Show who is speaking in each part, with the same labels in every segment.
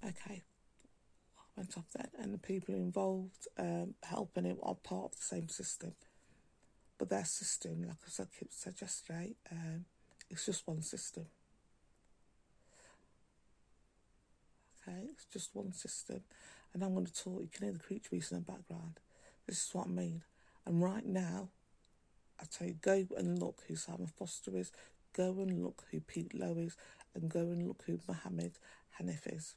Speaker 1: Okay, went off then, and the people involved helping him are part of the same system. But their system, like I said yesterday, it's just one system. Okay, it's just one system. And I'm going to talk, you can hear the creature beast in the background. This is what I mean. And right now, I tell you, go and look who Simon Foster is, go and look who Pete Lowe is, and go and look who Mohammed Hanif is.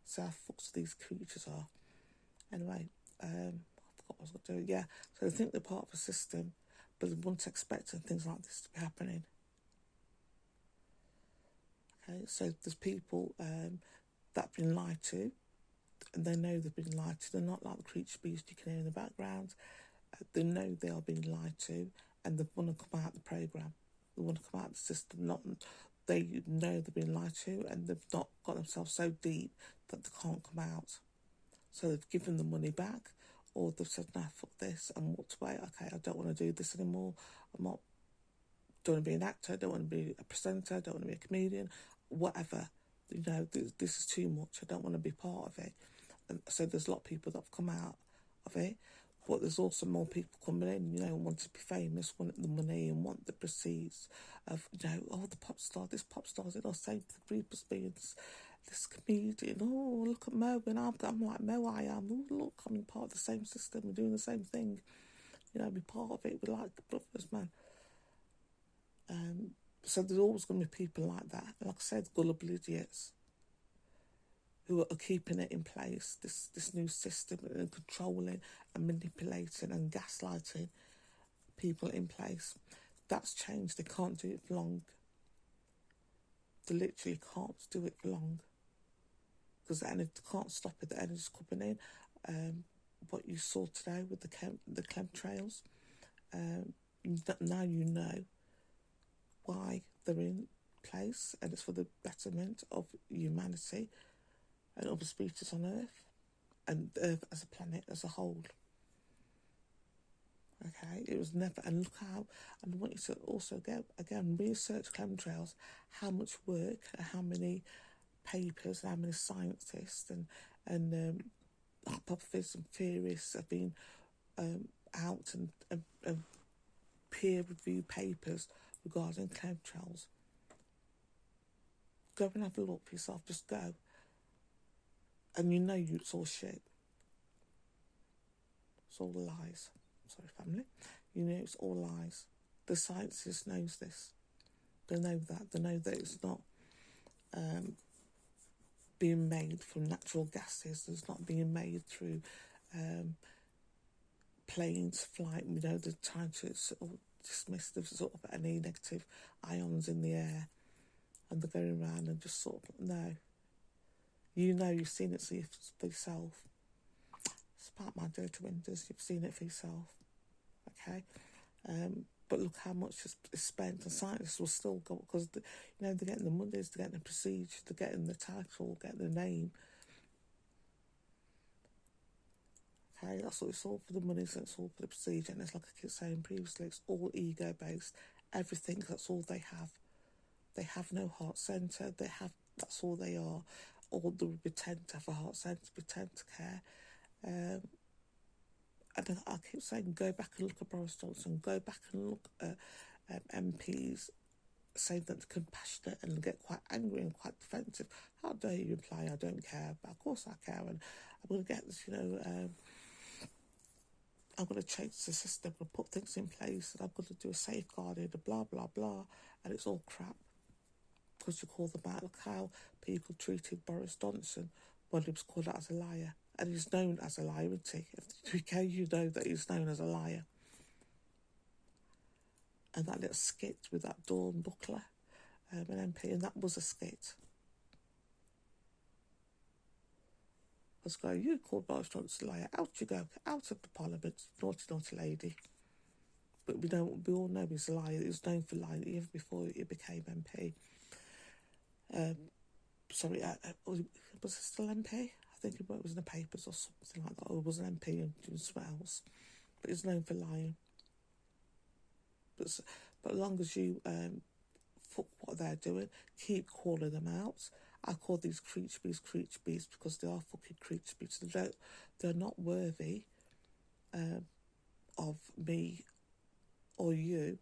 Speaker 1: So how fucked these creatures are. Anyway, I forgot what I was going to do. Yeah, so they think they're part of a system, but they wouldn't expect things like this to be happening. Okay, so there's people that have been lied to, and they know they've been lied to. They're not like the creature beast you can hear in the background. They know they are being lied to, and they want to come out of the programme. They want to come out of the system. They know they've been lied to, and they've not got themselves so deep that they can't come out. So they've given the money back, or they've said, no, fuck this, and walked away. Okay, I don't want to do this anymore. Don't want to be an actor, don't want to be a presenter, don't want to be a comedian, whatever. You know, this is too much. I don't want to be part of it. And so there's a lot of people that have come out of it, but there's also more people coming in, you know, want to be famous, want the money and want the prestige of, you know, oh, the pop star, this pop star's in our same group as being this comedian. Oh, look at Mo, and I'm like Mo, I am. Oh, look, I'm part of the same system, we're doing the same thing. You know, be part of it, we're like brothers, man. So there's always going to be people like that. Like I said, gullible idiots who are keeping it in place, this new system, and controlling and manipulating and gaslighting people in place. That's changed. They can't do it for long. They literally can't do it for long. Because the energy, they can't stop it. The energy's coming in. What you saw today with the chemtrails, now you know why they're in place, and it's for the betterment of humanity and other species on Earth, and Earth as a planet as a whole. Okay, it was never, and look how, and I want you to also again research chemtrails, how much work and how many papers and how many scientists and hypotheses and theorists have been out and peer-reviewed papers regarding chemtrails. Go and have a look for yourself, just go. And you know it's all shit. It's all lies. Sorry, family. You know it's all lies. The scientists knows this. They know that. They know that it's not being made from natural gases. It's not being made through planes, flight. You know, they're trying to sort of dismiss the sort of any negative ions in the air, and they're going around and just sort of, no. You know, you've seen it for yourself. It's about my dirty windows. You've seen it for yourself. Okay? But look how much is spent, and scientists will still go, because, you know, they're getting the monies, they're getting the prestige, they're getting the title, getting the name. Okay, that's what it's all for, the monies, and it's all for the prestige, and it's like I keep saying previously, it's all ego-based. Everything, that's all they have. They have no heart centre, that's all they are. Or they pretend to have a heart centre, pretend to care. And I keep saying, go back and look at Boris Johnson, go back and look at MPs saying that they're compassionate and get quite angry and quite defensive. How dare you imply I don't care? But of course I care, and I'm going to get this, you know, I'm going to change the system, I'm going to put things in place, and I'm going to do a safeguarding, and blah, blah, blah, and it's all crap. Because you call them out. Look how people treated Boris Johnson when he was called out as a liar. And he's known as a liar, isn't he? If you care, you know that he's known as a liar. And that little skit with that Dawn Buckler, an MP, and that was a skit. I was going, you called Boris Johnson a liar, out you go, out of the Parliament, naughty, naughty lady. But we all know he's a liar. He was known for lying even before he became MP. Was he still MP? I think it was in the papers or something like that, or was an MP and doing something else. But he's known for lying. But as long as you fuck what they're doing, keep calling them out, I call these creature beasts because they are fucking creature beasts. They're not worthy of me or you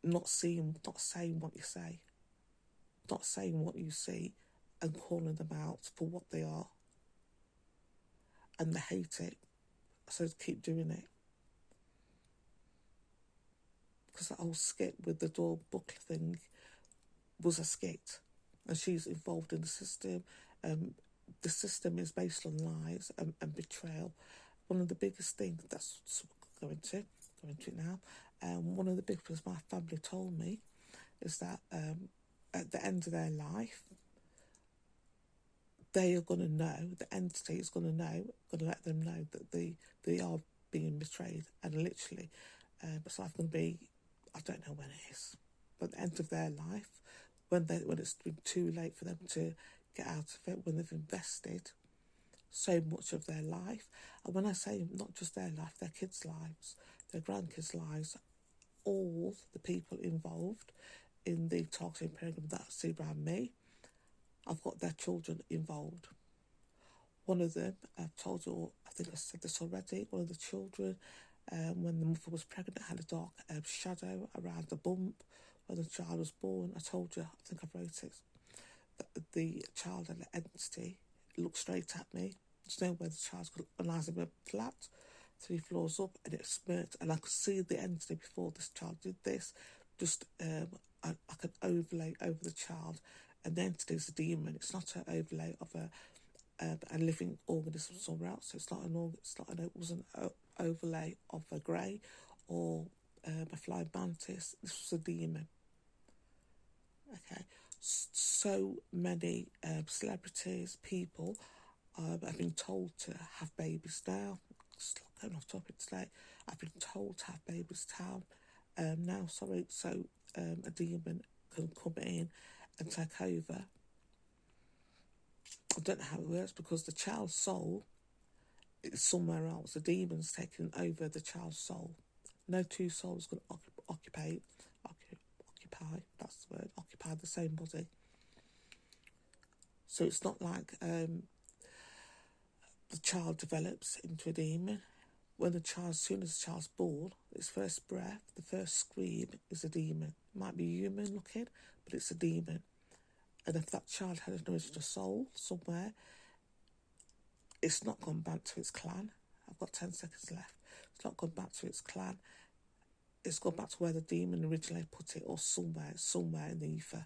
Speaker 1: not saying what you say, not saying what you see, and calling them out for what they are. And they hate it, so keep doing it. Because that whole skit with the door book thing was a skit, and she's involved in the system. The system is based on lies and betrayal. One of the biggest things that's going to it now. One of the big things my family told me is that at the end of their life, they are going to know, the entity is going to let them know that they are being betrayed, and literally, it's like going to be, I don't know when it is, but at the end of their life, when it's been too late for them to get out of it, when they've invested so much of their life. And when I say not just their life, their kids' lives, their grandkids' lives, all the people involved in the targeting program that see around me, I've got their children involved. One of them, I've told you, I think I said this already, one of the children, when the mother was pregnant, had a dark shadow around the bump. When the child was born, I told you, I think I wrote it, that the child and the entity looked straight at me. There's no way the child's got an eyes in a flat, 3 floors up, and it smirked. And I could see the entity before this child did this, just I could overlay over the child. And the entity is a demon. It's not an overlay of a living organism somewhere else. So it wasn't an overlay of a grey or a flying mantis. This was a demon. Okay, so many celebrities, people have been told to have babies now. It's going off topic today. I've been told to have babies now. So a demon can come in and take over. I don't know how it works because the child's soul is somewhere else. The demon's taking over the child's soul. No two souls can occupy, that's the word, occupy the same body. So it's not like the child develops into a demon. As soon as the child's born, its first breath, the first scream is a demon. It might be human looking, but it's a demon. And if that child had an original soul somewhere, it's not gone back to its clan. I've got 10 seconds left. It's not gone back to its clan. It's gone back to where the demon originally put it, or somewhere in the ether.